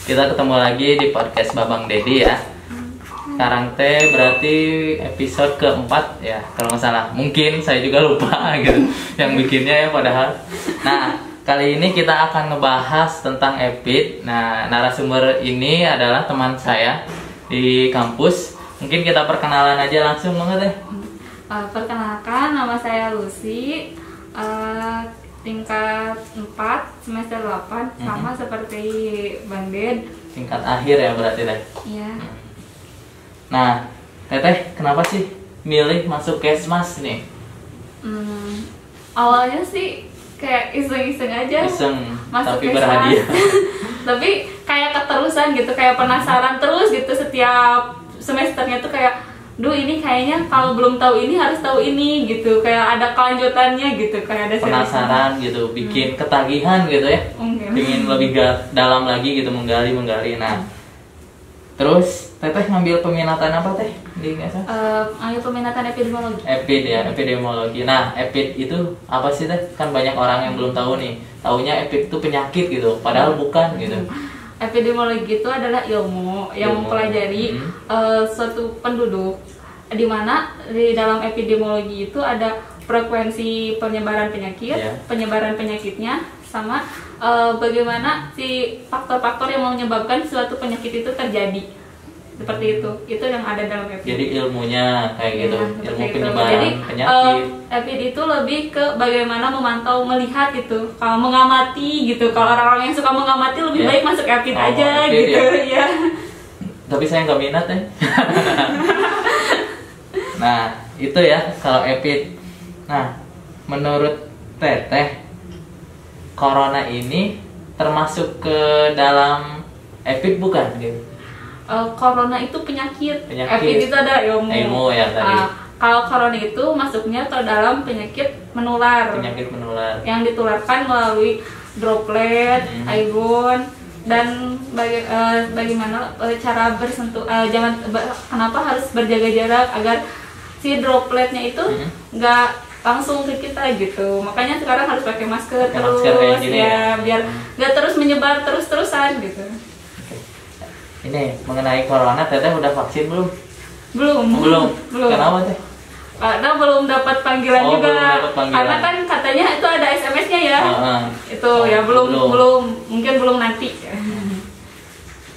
Kita ketemu lagi di podcast Babang Dedi ya. Sekarang teh berarti episode keempat ya, kalau nggak salah. Mungkin saya juga lupa gitu yang bikinnya ya padahal. Nah, kali ini kita akan ngebahas tentang EPID. Nah, narasumber ini adalah teman saya di kampus. Mungkin kita perkenalan aja langsung banget deh. Perkenalkan, nama saya Lucy, tingkat 4 semester 8, sama seperti Bang Ded. Tingkat akhir ya berarti deh. Iya. Nah, Teteh kenapa sih milih masuk Kesmas nih? Awalnya sih kayak iseng-iseng aja. Iseng, masuk tapi Kesmas. berhadiah. Tapi kayak keterusan gitu, kayak penasaran terus gitu setiap semesternya tuh kayak, duh ini kayaknya kalau belum tahu ini harus tahu ini gitu, kayak ada kelanjutannya gitu, kayak ada Penasaran gitu, bikin ketagihan gitu ya. Mungkin. Ingin lebih dalam lagi gitu, menggali. Nah, terus Teteh ngambil peminatan apa teh di Kesmas? Ambil peminatan epidemiologi. EPID ya, epidemiologi. Nah, EPID itu apa sih teh? Kan banyak orang yang belum tahu nih. Taunya EPID itu penyakit gitu, padahal bukan gitu. Epidemiologi itu adalah ilmu yang mempelajari suatu penduduk, di mana di dalam epidemiologi itu ada frekuensi penyebaran penyakit, penyebaran penyakitnya, sama bagaimana si faktor-faktor yang menyebabkan suatu penyakit itu terjadi. Seperti itu yang ada dalam EPID. Jadi ilmunya kayak gitu, ilmu penyebaran Jadi penyakit. EPID itu lebih ke bagaimana memantau, melihat gitu, kalau mengamati gitu. Kalau orang-orang yang suka mengamati lebih baik masuk EPID aja EPID, gitu ya. Tapi saya nggak minat ya. Nah, itu ya kalau EPID. Nah, menurut Teteh, corona ini termasuk ke dalam EPID bukan gitu? Corona itu penyakit. Penyakit. EPID itu ada ilmu. Ilmu ya tadi. Kalau corona itu masuknya ke dalam penyakit menular. Penyakit menular. Yang ditularkan melalui droplet, airborne, dan bagaimana cara bersentuh. Kenapa harus berjaga jarak agar si dropletnya itu nggak langsung ke kita gitu. Makanya sekarang harus pakai masker terus kayak gini ya. Biar nggak terus menyebar terus-terusan gitu. Ini mengenai corona, Teteh udah vaksin belum? Belum. Kenapa teh? Karena belum dapat panggilan juga. Belum dapat panggilan. Karena kan katanya itu ada SMS-nya ya. Itu ya belum. Mungkin belum nanti.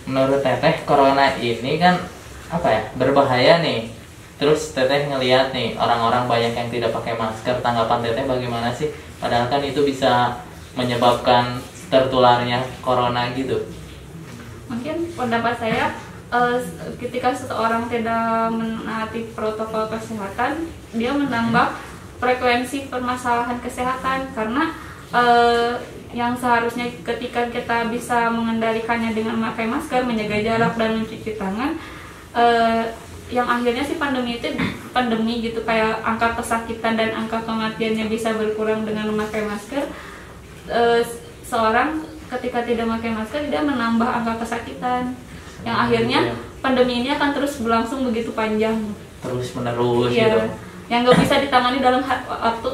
Menurut Teteh, corona ini kan apa ya? Berbahaya nih. Terus Teteh ngelihat nih orang-orang banyak yang tidak pakai masker. Tanggapan Teteh bagaimana sih? Padahal kan itu bisa menyebabkan tertularnya corona gitu. Mungkin pendapat saya, ketika seseorang tidak menaati protokol kesehatan, dia menambah frekuensi permasalahan kesehatan. Karena yang seharusnya ketika kita bisa mengendalikannya dengan memakai masker, menjaga jarak, dan mencuci tangan, yang akhirnya sih pandemi gitu, kayak angka kesakitan dan angka kematiannya bisa berkurang dengan memakai masker. Seorang ketika tidak memakai masker, dia menambah angka kesakitan, yang akhirnya pandemi ini akan terus berlangsung begitu panjang, terus menerus gitu, yang nggak bisa ditangani dalam waktu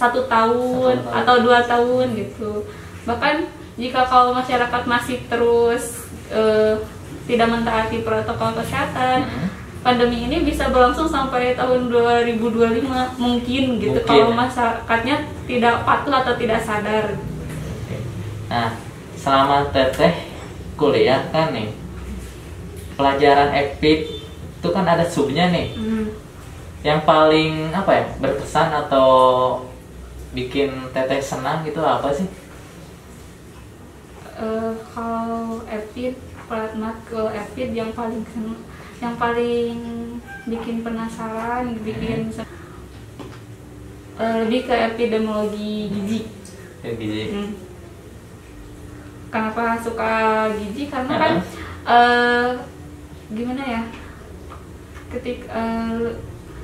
1 tahun atau 2 tahun gitu. Bahkan jika kalau masyarakat masih terus tidak mentaati protokol kesehatan, pandemi ini bisa berlangsung sampai tahun 2025 mungkin gitu, kalau masyarakatnya tidak patuh atau tidak sadar. Nah, selama Teteh kuliah kan nih, pelajaran EPID itu kan ada subnya nih. Yang paling apa ya, berkesan atau bikin Teteh senang gitu apa sih? Kalau EPID, matkul EPID yang paling bikin penasaran, bikin lebih ke epidemiologi gizi. Kenapa suka gizi? Karena kan gimana ya,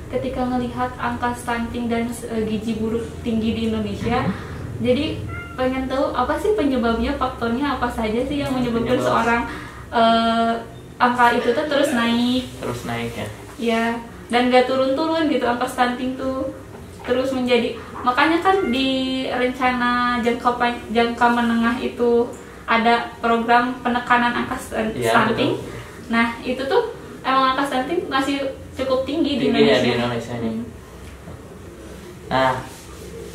ketika melihat angka stunting dan gizi buruk tinggi di Indonesia, jadi pengen tahu apa sih penyebabnya, faktornya apa saja sih yang menyebabkan seorang angka itu tuh terus naik ya. Ya, dan gak turun-turun gitu angka stunting tuh. terus menjadi, makanya kan di rencana jangka menengah itu ada program penekanan angka Iya, stunting. betul. Nah itu tuh emang angka stunting masih cukup tinggi di Tinggi ya Indonesia. di Indonesia nih. Nah,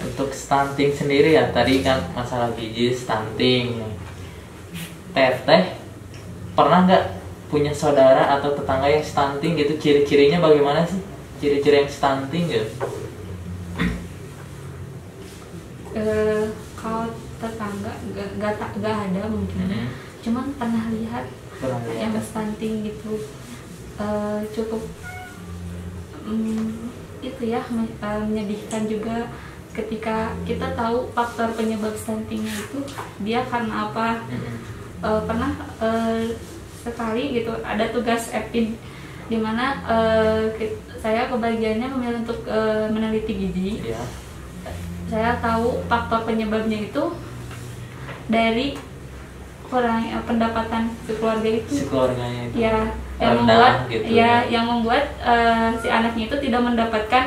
untuk stunting sendiri ya, tadi kan masalah gizi stunting. Teteh pernah nggak punya saudara atau tetangga yang stunting gitu? Ciri-cirinya bagaimana sih? Ciri-ciri yang stunting gitu? Kalau tetangga nggak ada mungkin. Cuman pernah lihat Pernah yang lihat? stunting gitu. Cukup itu ya menyedihkan juga ketika kita tahu faktor penyebab stuntingnya itu dia karena apa. Pernah sekali gitu ada tugas EPID di mana saya kebagiannya memilih untuk meneliti gizi. Iya. Saya tahu faktor penyebabnya itu dari kurang pendapatan keluarga itu. Keluarganya itu. Ya, yang rendah membuat gitu ya, yang membuat si anaknya itu tidak mendapatkan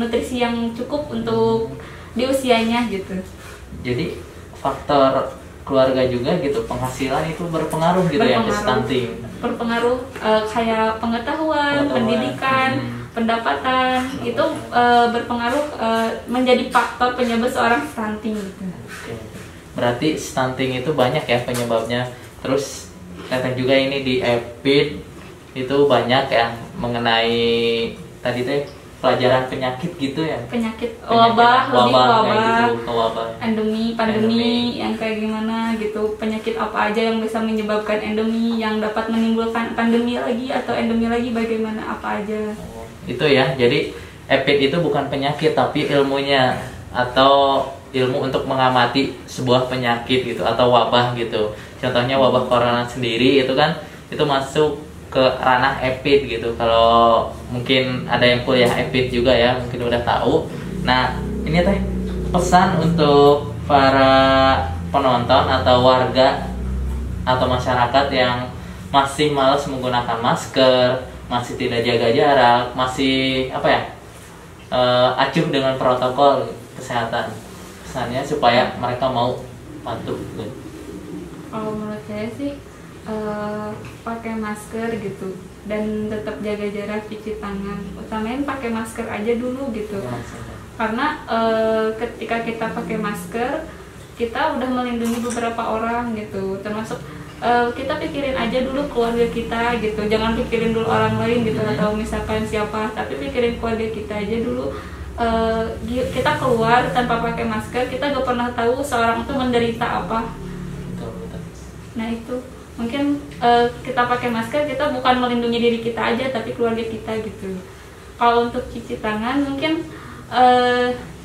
nutrisi yang cukup untuk di usianya gitu. Jadi faktor keluarga juga gitu, penghasilan itu berpengaruh gitu ya ke stunting. Berpengaruh kayak pengetahuan, pendidikan, pendapatan itu berpengaruh menjadi faktor penyebab seorang stunting gitu. Oke. Berarti stunting itu banyak ya penyebabnya. Terus Teteh juga ini di EPID itu banyak ya mengenai tadi teh pelajaran penyakit gitu ya. Penyakit wabah, lebih wabah, gitu, wabah. Endemi yang kayak gimana gitu, penyakit apa aja yang bisa menyebabkan endemi, yang dapat menimbulkan pandemi lagi atau endemi lagi bagaimana, apa aja. Itu ya, jadi EPID itu bukan penyakit tapi ilmunya atau ilmu untuk mengamati sebuah penyakit gitu atau wabah gitu. Contohnya wabah corona sendiri itu kan itu masuk ke ranah EPID gitu. Kalau mungkin ada yang kuliah EPID juga ya, mungkin udah tahu. Nah, ini teh pesan untuk para penonton atau warga atau masyarakat yang masih malas menggunakan masker, masih tidak jaga jarak, masih apa ya, acuh dengan protokol kesehatan. Pesannya supaya mereka mau patuh gitu. Kalau menurut saya sih pakai masker gitu dan tetap jaga jarak, cuci tangan, utamain pakai masker aja dulu gitu. Karena ketika kita pakai masker kita udah melindungi beberapa orang gitu, termasuk kita pikirin aja dulu keluarga kita gitu, jangan pikirin dulu orang lain gitu atau misalkan siapa, tapi pikirin keluarga kita aja dulu. Kita keluar tanpa pakai masker, kita gak pernah tahu seorang itu menderita apa. Betul. Nah itu mungkin kita pakai masker, kita bukan melindungi diri kita aja tapi keluarga kita gitu. Kalau untuk cuci tangan mungkin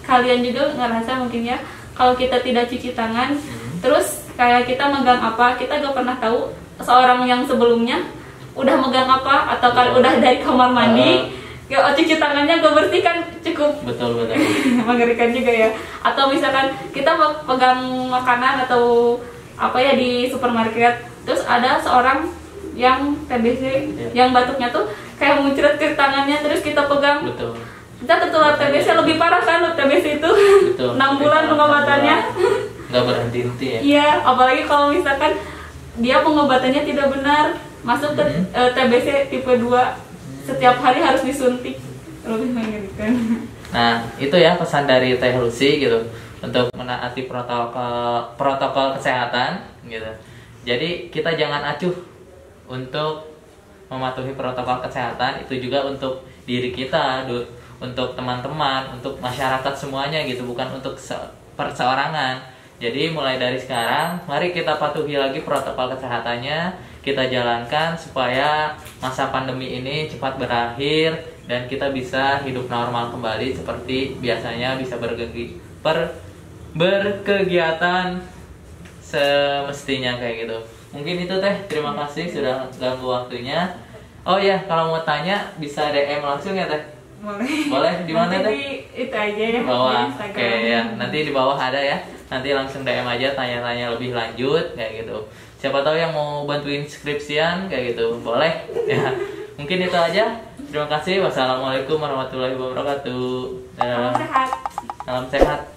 kalian juga ngerasa mungkin ya, kalau kita tidak cuci tangan terus kayak kita megang apa, kita gak pernah tahu seorang yang sebelumnya udah megang apa, atau kalau udah dari kamar mandi ya cuci tangannya gak bersih kan cukup Betul. mengerikan juga ya. Atau misalkan kita pegang makanan atau apa ya di supermarket, terus ada seorang yang TBC yang batuknya tuh kayak muncrat ke tangannya, terus kita pegang. Betul. Kita tertular TBC lebih parah kan TBC itu. Betul. 6 bulan pengobatannya. Nggak berhenti ya. Iya, apalagi kalau misalkan dia pengobatannya tidak benar, masuk ke TBC tipe 2. Setiap hari harus disuntik, lebih mengerikan. Nah, itu ya pesan dari Teh Lucy gitu untuk menaati protokol kesehatan gitu. Jadi kita jangan acuh untuk mematuhi protokol kesehatan, itu juga untuk diri kita, untuk teman-teman, untuk masyarakat semuanya gitu, bukan untuk perseorangan. Jadi mulai dari sekarang, mari kita patuhi lagi protokol kesehatannya, kita jalankan supaya masa pandemi ini cepat berakhir dan kita bisa hidup normal kembali seperti biasanya, bisa berkegiatan semestinya kayak gitu. Mungkin itu Teh, terima kasih sudah ganggu waktunya. Oh ya, kalau mau tanya bisa DM langsung ya Teh? Boleh di mana Teh? Itu aja ya, bawah. Oke ya, nanti di bawah ada ya. Nanti langsung DM aja, tanya-tanya lebih lanjut kayak gitu. Siapa tahu yang mau bantuin skripsian kayak gitu, boleh ya. Mungkin itu aja. Terima kasih. Wassalamualaikum warahmatullahi wabarakatuh. Salam sehat. Salam sehat.